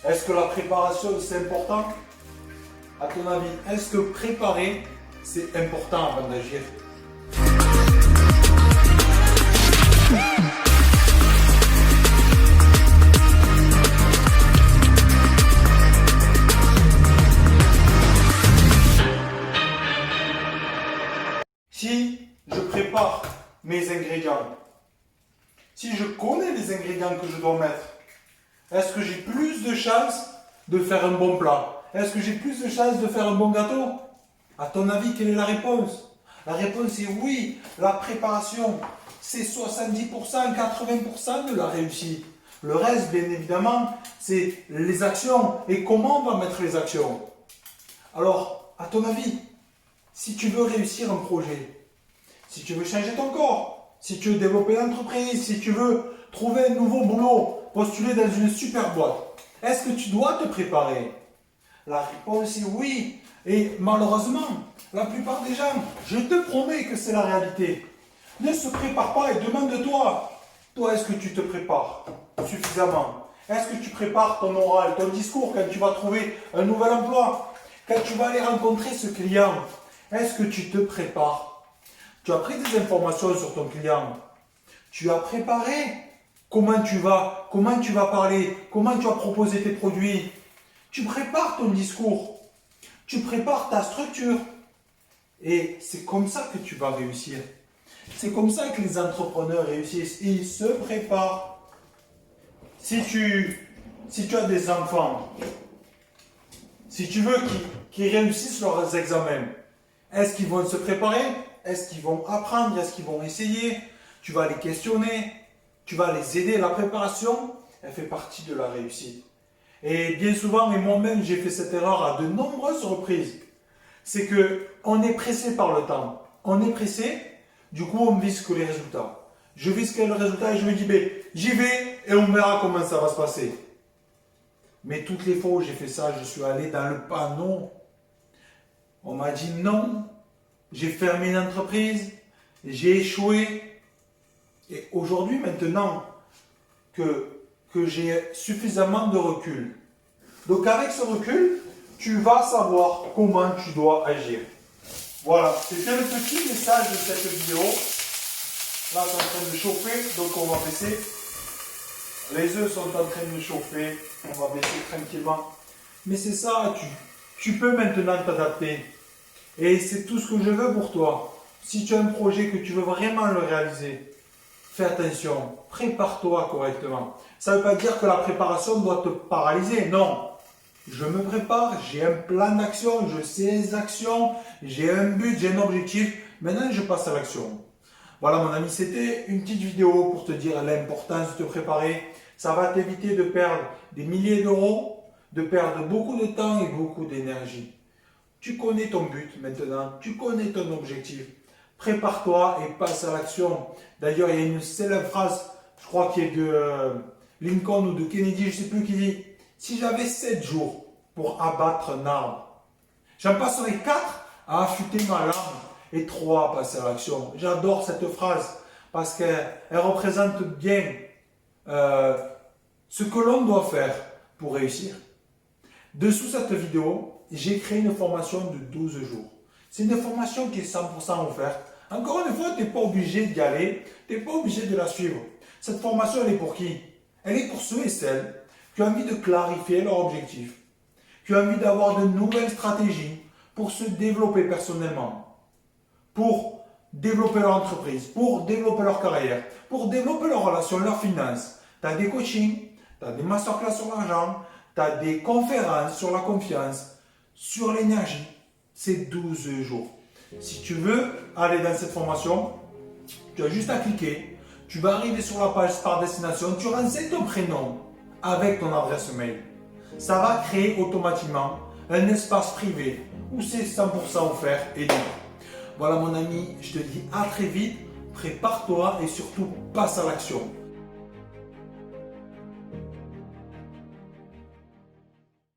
Est-ce que la préparation, c'est important? À ton avis, est-ce que préparer, c'est important avant d'agir? Si je prépare mes ingrédients, si je connais les ingrédients que je dois mettre, est-ce que j'ai plus de chances de faire un bon plat? Est-ce que j'ai plus de chances de faire un bon gâteau? À ton avis, quelle est la réponse? La réponse est oui. La préparation, c'est 70%, 80% de la réussite. Le reste, bien évidemment, c'est les actions et comment on va mettre les actions. Alors, à ton avis, si tu veux réussir un projet, si tu veux changer ton corps, si tu veux développer l'entreprise, si tu veux trouver un nouveau boulot, postuler dans une super boîte, est-ce que tu dois te préparer? La réponse est oui. Et malheureusement, la plupart des gens, je te promets que c'est la réalité, ne se préparent pas et demande-toi, toi, est-ce que tu te prépares suffisamment? Est-ce que tu prépares ton oral, ton discours quand tu vas trouver un nouvel emploi? Quand tu vas aller rencontrer ce client, est-ce que tu te prépares? Tu as pris des informations sur ton client. Tu as préparé comment tu vas parler, comment tu vas proposer tes produits. Tu prépares ton discours. Tu prépares ta structure. Et c'est comme ça que tu vas réussir. C'est comme ça que les entrepreneurs réussissent. Ils se préparent. Si tu as des enfants, si tu veux qu'ils réussissent leurs examens, est-ce qu'ils vont se préparer? Est-ce qu'ils vont apprendre? Est-ce qu'ils vont essayer? Tu vas les questionner, tu vas les aider. La préparation, elle fait partie de la réussite. Et bien souvent, et moi-même, j'ai fait cette erreur à de nombreuses reprises. C'est qu'on est pressé par le temps. On est pressé, du coup, on ne vise que les résultats. Je vise que le résultat et je me dis, ben, j'y vais et on verra comment ça va se passer. Mais toutes les fois où j'ai fait ça, je suis allé dans le panneau. On m'a dit non. J'ai fermé une entreprise, j'ai échoué. Et aujourd'hui, maintenant que j'ai suffisamment de recul, donc avec ce recul, tu vas savoir comment tu dois agir. Voilà, c'était le petit message de cette vidéo. Là, c'est en train de chauffer, donc on va baisser. Les œufs sont en train de chauffer, on va baisser tranquillement. Mais c'est ça, tu peux maintenant t'adapter. Et c'est tout ce que je veux pour toi. Si tu as un projet que tu veux vraiment le réaliser, fais attention, prépare-toi correctement. Ça ne veut pas dire que la préparation doit te paralyser, non. Je me prépare, j'ai un plan d'action, je sais les actions, j'ai un but, j'ai un objectif. Maintenant, je passe à l'action. Voilà mon ami, c'était une petite vidéo pour te dire l'importance de te préparer. Ça va t'éviter de perdre des milliers d'euros, de perdre beaucoup de temps et beaucoup d'énergie. Tu connais ton but maintenant, tu connais ton objectif. Prépare-toi et passe à l'action. D'ailleurs, il y a une célèbre phrase, je crois qu'il est de Lincoln ou de Kennedy, je ne sais plus qui dit, si j'avais 7 jours pour abattre un arbre, j'en passerais 4 à affûter ma lame et 3 à passer à l'action. J'adore cette phrase parce qu'elle représente bien ce que l'on doit faire pour réussir. Dessous cette vidéo, j'ai créé une formation de 12 jours. C'est une formation qui est 100% offerte. Encore une fois, tu n'es pas obligé d'y aller, tu n'es pas obligé de la suivre. Cette formation, elle est pour qui? Elle est pour ceux et celles qui ont envie de clarifier leur objectif, qui ont envie d'avoir de nouvelles stratégies pour se développer personnellement, pour développer leur entreprise, pour développer leur carrière, pour développer leurs relations, leurs finances. Tu as des coachings, tu as des masterclass sur l'argent, tu as des conférences sur la confiance, sur l'énergie. C'est 12 jours. Si tu veux aller dans cette formation, tu as juste à cliquer. Tu vas arriver sur la page par destination. Tu renseignes ton prénom avec ton adresse mail. Ça va créer automatiquement un espace privé où c'est 100% offert et libre. Voilà mon ami, je te dis à très vite. Prépare-toi et surtout passe à l'action.